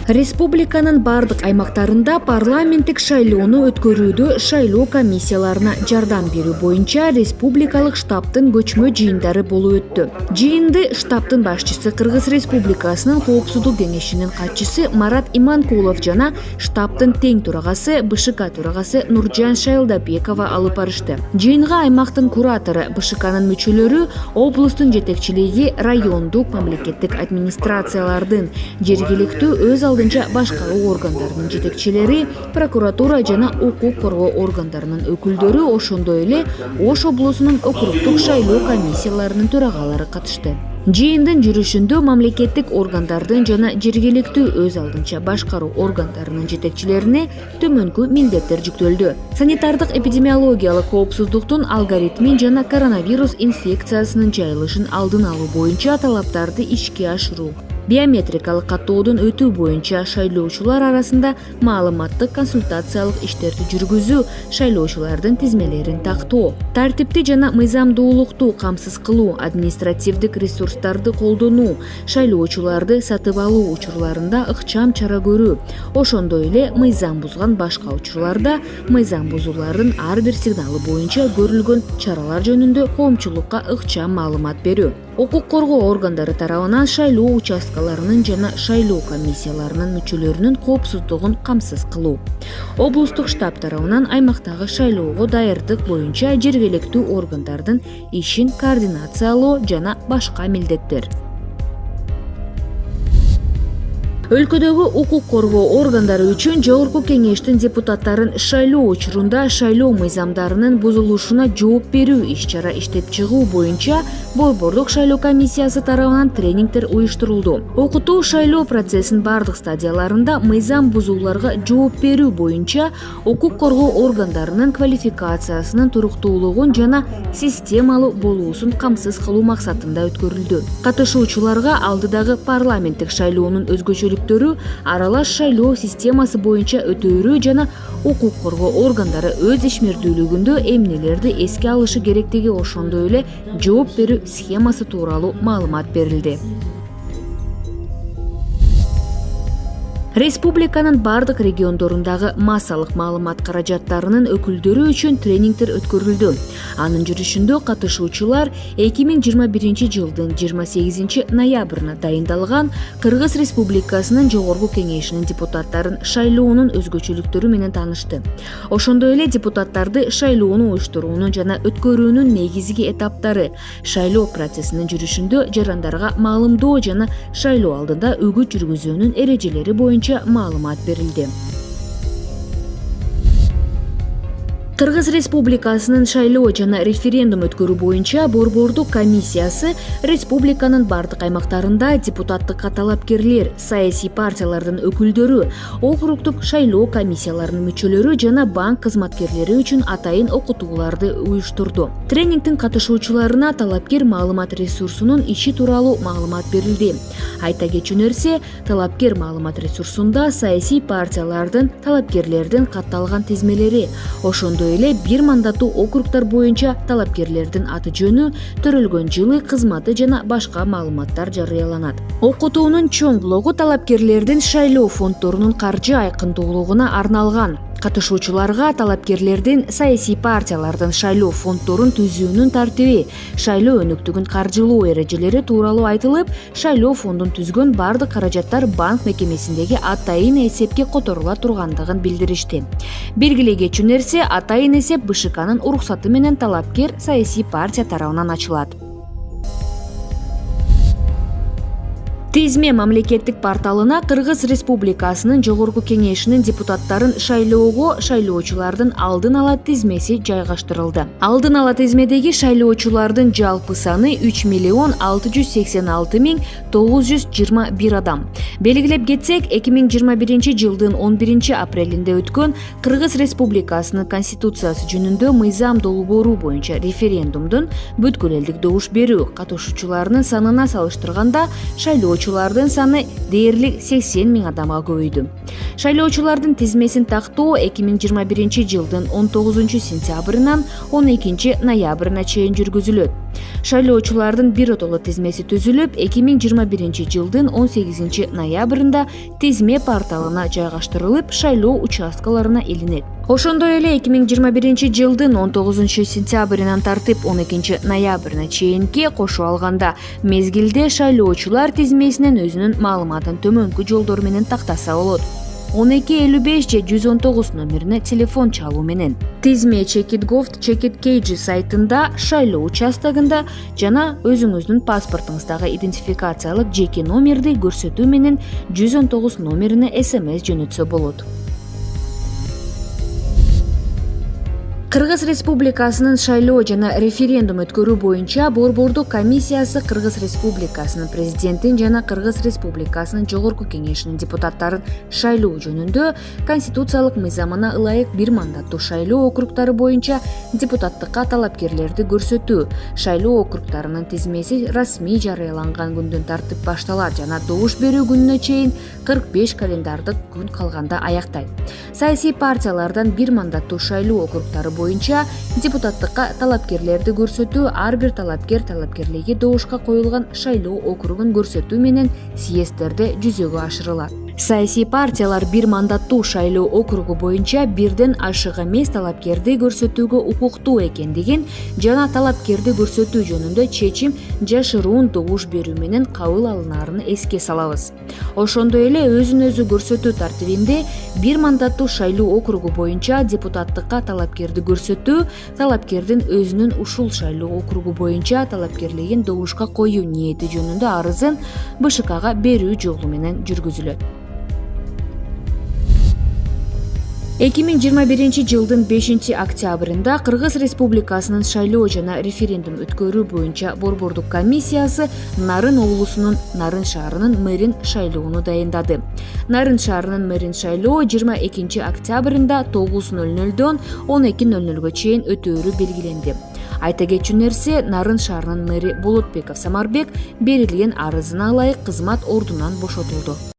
Республиканын бардык аймактарында парламенттик шайлоону өткөрүүдө шайлоо комиссияларына жардам берүү боюнча республикалык штабтын көчмө жыйындары болуп өттү. Жыйынды штабтын башчысы Кыргыз Республикасынын Коопсуздук кеңешинин катчысы Марат Иманкулов жана штабтын тең турагасы БШК турагасы Нуржан Шайлдабекова алып барышты. Жыйынга аймактын куратору, БШКнын мүчөлөрү, облустун жетекчилиги, райондук мамлекеттик администрациялардын, жергиликтүү өз алдынча башкаруу органдарынын жетекчилери, прокуратура жана укук коргоо органдарынын өкүлдөрү, ошондой эле Ош облусунун округдук шайлоо комиссияларынын төрагалары катышты. Жыйындын жүрүшүндө мамлекеттик органдардын жана жергиликтүү өз алдынча башкаруу органдарынын жетекчилерине төмөнкү милдеттер жүктөлдү. Санитардык эпидемиологиялык коопсуздуктун алгоритмин жана коронавирус инфекциясынын жайылышын алдын алуу боюнча талаптарды ишке ашыруу, биометрикалык каттоодон өтүү боюнча шайлоочулар арасында маалыматтык консультациялык иштерди жүргүзүү, шайлоочулардын тизмелерин тактоо, тартипти жана мыйзамдуулукту камсыз кылуу, административдик ресурстарды колдонуу, шайлоочуларды сатып алуу учурларында ыкчам чара көрүү, ошондой эле мыйзам бузган башка учурларда мыйзам бузуулардын ар бир сигналы боюнча көрүлгөн чаралар жөнүндө коомчулукка ыкчам маалымат берүү. Укук коргоо органдары тарабынан шайлоо участкаларынын жана шайлоо комиссияларынын мүчөлөрүнүн коопсуздугун камсыз кылуу. Облустук штаб тарабынан аймактагы шайлоого даярдык боюнча жергиликтүү органдардын ишин координациялоо жана башка милдеттер. Өлкөдөгү укук коргоо органдары үчүн Жогорку кеңештин депутаттарын шайлоо учурунда шайлоо мыйзамдарынын бузулушуна жооп берүү иш-чара иштеп чыгуу боюнча Борбордук шайлоо комиссиясы тарабынан тренингдер уюштурулду. Окутуу шайлоо процессинин бардык стадияларында мыйзам бузууларга жооп берүү боюнча укук коргоо органдарынын квалификациясынын туруктуулугун жана системалуу болуусун камсыз кылуу максатында өткөрүлдү. Катышуучуларга алдыдагы парламенттик шайлоонун өзгөчөлүктөрү, аралаш шайлоо системасы боюнча өтөөрүү жана укук коргоо органдары өз ишмердүүлүгүндө эмнелерди эске алышы керектиги, ошондой эле жооп берүү схемасы тууралуу маалымат берилди. Республиканын бардык региондорундагы массалык маалымат каражаттарынын өкүлдөрү үчүн тренингдер өткөрүлдү. Анын жүрүшүндө катышуучулар 2021 жылдын 28 ноябрына дайындалган Кыргыз Республикасынын Жогорку кеңешинин депутаттарын шайлоонун өзгөчөлүктөрү менен таанышты. Ошондой эле депутаттарды шайлоону уюштуруунун жана өткөрүүнүн негизги этаптары, шайлоо процессинин жүрүшүндө жарандарга маалымдоо жана шайлоо алдында үгүт жүргүзүүнүн эрежелери боюнча маалымат берилди. Кыргыз Республикасынын шайлоо жана референдум өткөрүү боюнча Борбордук комиссиясы республиканын бардык аймактарында депутаттыкка талапкерлер, саясий партиялардын өкүлдөрү, округдук шайлоо комиссияларынын мүчөлөрү жана банк кызматкерлери үчүн атайын окутууларды уюштурду. Тренингдин катышуучуларына талапкер маалымат ресурсунун иши тууралуу маалымат берилди. Айта кетүү нерсе, талапкер маалымат ресурсунда саясий партиялардын талапкерлердин катталган тизмелери, ошондой эле бир мандаттуу округдар боюнча талапкерлердин аты жөнү, төрөлгөн жылы, кызматы жана башка маалыматтар жарыяланат. Окутуунун чоң блогу талапкерлердин шайлоо фонддорунун каржы айкындуулугуна арналган. Катышуучуларга талапкерлердин саясий партиялардын шайлоо фонддорун түзүүнүн тартиби, шайлоо өнүктүгүн каржылоо эрежелери тууралуу айтылып, шайлоо фондун түзгөн бардык каражаттар банк мекемесиндеги атайын эсепке которула тургандыгын билдиришти. Белгилей кетчү нерсе, атайын эсеп БШКнын уруксаты менен талапкер саясий партия тарабынан ачылат. Тизме мамлекеттик порталына Кыргыз Республикасынын Жогорку кеңешинин депутаттарын шайлоого шайлоочулардын алдын ала тизмеси жайгаштырылды. Алдын ала тизмедеги шайлоочулардын жалпы саны 3,686,921 адам. Белгилеп кетсек, 2021 жылдын 11 апрелинде өткөн Кыргыз Республикасынын Конституциясы жөнүндө мыйзам долбоору боюнча референдумдун бүткүл элдик добуш берүү катышуучуларынын санына салыштырганда шайлоочулар шайлоочулардын саны дээрлик 80 миң адамга көбөйдү. Шайлоочулардын тизмесин тактоо 2021 жылдын 19 сентябрынан 12 ноябрына чейин жүргүзүлөт. Шайлоочулардын биротоло тизмеси түзүлүп, 2021 жылдын 18 ноябрында тизме порталына жайгаштырылып, шайлоо участкаларына илинет. Ошондой эле 2021 жылдын 19 сентябрынан тартып 12 ноябрына чейинки кошо алганда мезгилде шайлоочулар тизмесинен өзүнүн маалыматын төмөнкү жолдор менен тактаса болот. 1255 же 119 номерине телефон чалуу менен. Тизме Checkit.gov.kg сайтында, шайлоо участогунда жана өзүңүздүн паспортуңуздагы идентификациялык жеке номерди көрсөтүү менен 119 номерине СМС жөнөтсө болот. Кыргыз Республикасынын шайлоо жана референдум өткөрүү боюнча Борбордук комиссиясы Кыргыз Республикасынын президентин жана Кыргыз Республикасынын жогорку кеңешинин депутаттарын шайлоо жөнүндө конституциялык мыйзамына ылайык бир мандаттуу шайлоо округдары боюнча депутаттыкка талапкерлерди көрсөтүү, шайлоо округдарынын тизмеси расмий жарыяланган күндөн тартып башталат жана добуш берүү күнүнө чейин 45 календардык күн калганда аяктайт. Саясий партиялардан бир мандаттуу шайлоо округдары боюнча депутаттыкка талапкерлерди көрсөтүү ар бир талапкерлиги добушка коюлган шайлоо округун көрсөтүү менен съезддерде жүзөгө ашырылат. Саясий партиялар бир мандаттуу шайлоо округу боюнча бирден ашык эмес талапкерди көрсөтүүгө укуктуу экендигин жана талапкерди көрсөтүү жөнүндө чечим жашыруун добуш берүү менен кабыл алынаарын эске салабыз. Ошондой эле өзүн өзү көрсөтүү тартибинде бир мандаттуу шайлоо округу боюнча депутаттыкка талапкерди көрсөтүү талапкердин өзүнүн ушул шайлоо округу боюнча талапкерлигин добушка коюу ниети жөнүндө арызын БШКга берүү жолу менен жүргүзүлөт. 2021 жылдын 5 октябрында Кыргыз Республикасынын шайлоо жана референдум өткөрүү боюнча Борбордук комиссиясы Нарын облусунун Нарын шаарынын мэрин шайлоону дайындады. Нарын шаарынын мэрин шайлоо 22 октябрында 9:00дон 12:00га чейин өтөөрү белгиленди. Айта кетчү нерсе, Нарын шаарынын мэри Болотбеков Самарбек берилген арызына ылайык кызмат ордунан бошотулду.